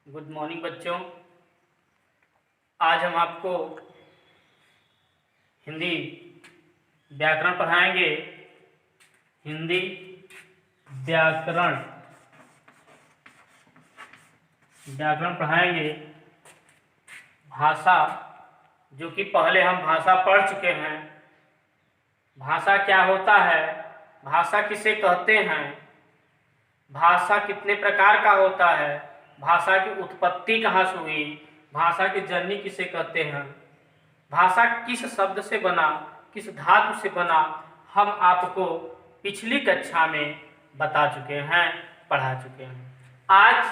Good morning बच्चों। आज हम आपको हिंदी व्याकरण पढ़ाएंगे। हिंदी व्याकरण पढ़ाएंगे। भाषा, जो कि पहले हम भाषा पढ़ चुके हैं। भाषा क्या होता है, भाषा किसे कहते हैं, भाषा कितने प्रकार का होता है, भाषा की उत्पत्ति कहाँ से हुई, भाषा की जननी किसे कहते हैं, भाषा किस शब्द से बना, किस धातु से बना, हम आपको पिछली कक्षा में बता चुके हैं, पढ़ा चुके हैं। आज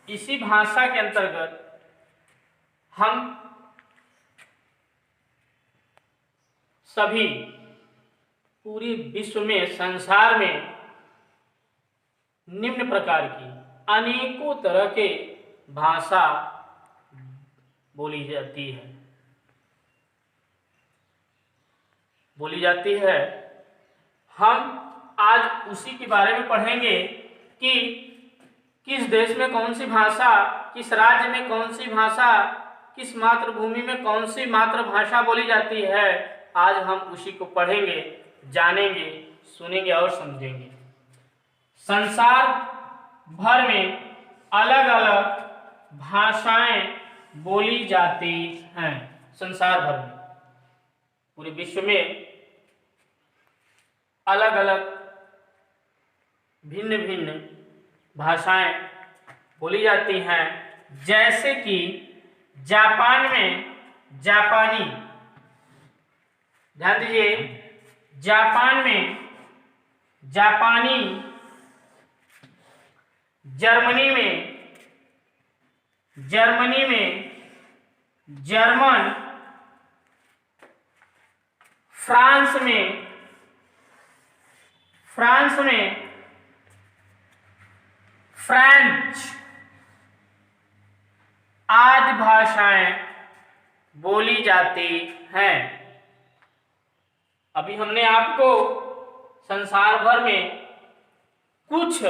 इसी भाषा के अंतर्गत हम सभी पूरे विश्व में, संसार में निम्न प्रकार की अनेकों तरह के भाषा बोली जाती है। हम आज उसी के बारे में पढ़ेंगे कि किस देश में कौन सी भाषा, किस राज्य में कौन सी भाषा, किस मातृभूमि में कौन सी मातृभाषा बोली जाती है। आज हम उसी को पढ़ेंगे, जानेंगे, सुनेंगे और समझेंगे। संसार भर में अलग अलग भाषाएं बोली जाती हैं। संसार भर में, पूरे विश्व में अलग अलग भिन्न भिन्न भाषाएं बोली जाती हैं। जैसे कि जापान में जापानी, ध्यान दीजिए, जापान में जापानी, जर्मनी में जर्मन, फ्रांस में फ्रेंच आदि भाषाएं बोली जाती हैं। अभी हमने आपको संसार भर में कुछ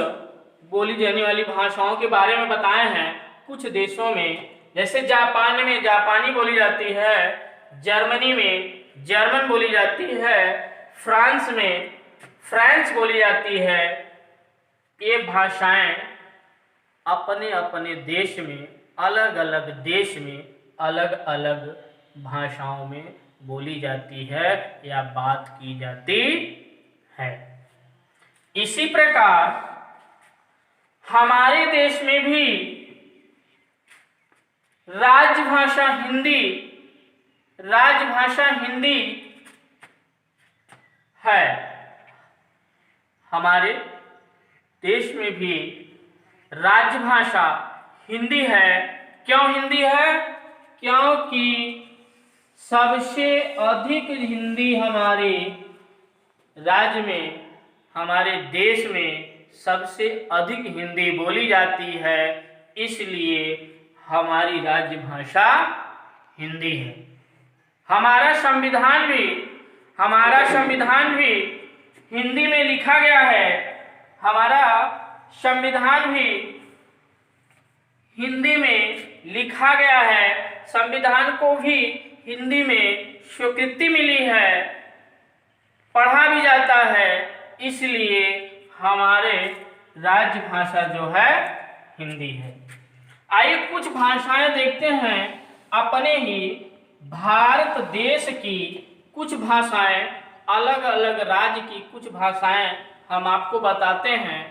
बोली जाने वाली भाषाओं के बारे में बताए हैं। कुछ देशों में, जैसे जापान में जापानी बोली जाती है, जर्मनी में जर्मन बोली जाती है, फ्रांस में फ्रेंच बोली जाती है। ये भाषाएं अपने अपने देश में, अलग अलग देश में अलग अलग भाषाओं में बोली जाती है या बात की जाती है। इसी प्रकार हमारे देश में भी राजभाषा हिंदी है। हमारे देश में भी राजभाषा हिंदी है। क्यों हिंदी है? क्योंकि सबसे अधिक हिंदी हमारे राज्य में, हमारे देश में सबसे अधिक हिंदी बोली जाती है, इसलिए हमारी राज्य भाषा हिंदी है। हमारा संविधान भी हिंदी में लिखा गया है। हमारा संविधान भी हिंदी में लिखा गया है। संविधान को भी हिंदी में स्वीकृति मिली है, पढ़ा भी जाता है, इसलिए हमारे राज्य भाषा जो है हिंदी है। आइए कुछ भाषाएं देखते हैं। अपने ही भारत देश की कुछ भाषाएं, अलग अलग राज्य की कुछ भाषाएं हम आपको बताते हैं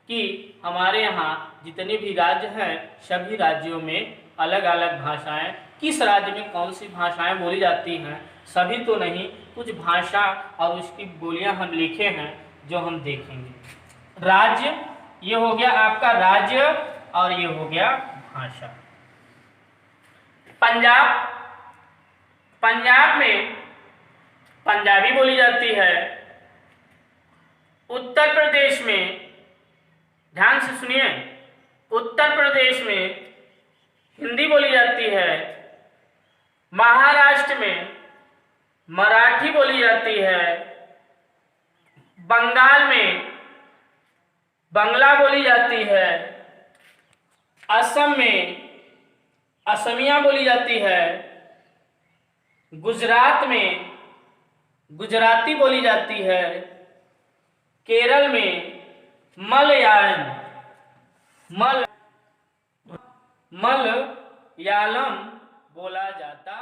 कि हमारे यहाँ जितने भी राज्य हैं, सभी राज्यों में अलग अलग भाषाएं, किस राज्य में कौन सी भाषाएं बोली जाती हैं। सभी तो नहीं, कुछ भाषा और उसकी बोलियां हम लिखे हैं जो हम देखेंगे। राज्य, ये हो गया आपका राज्य, और ये हो गया भाषा। पंजाब में पंजाबी बोली जाती है। उत्तर प्रदेश में, ध्यान से सुनिए, उत्तर प्रदेश में हिंदी बोली जाती है। महाराष्ट्र में मराठी बोली जाती है। बंगाल में बंगला बोली जाती है। असम में असमिया बोली जाती है। गुजरात में गुजराती बोली जाती है। केरल में मलयालम मलयालम बोला जाता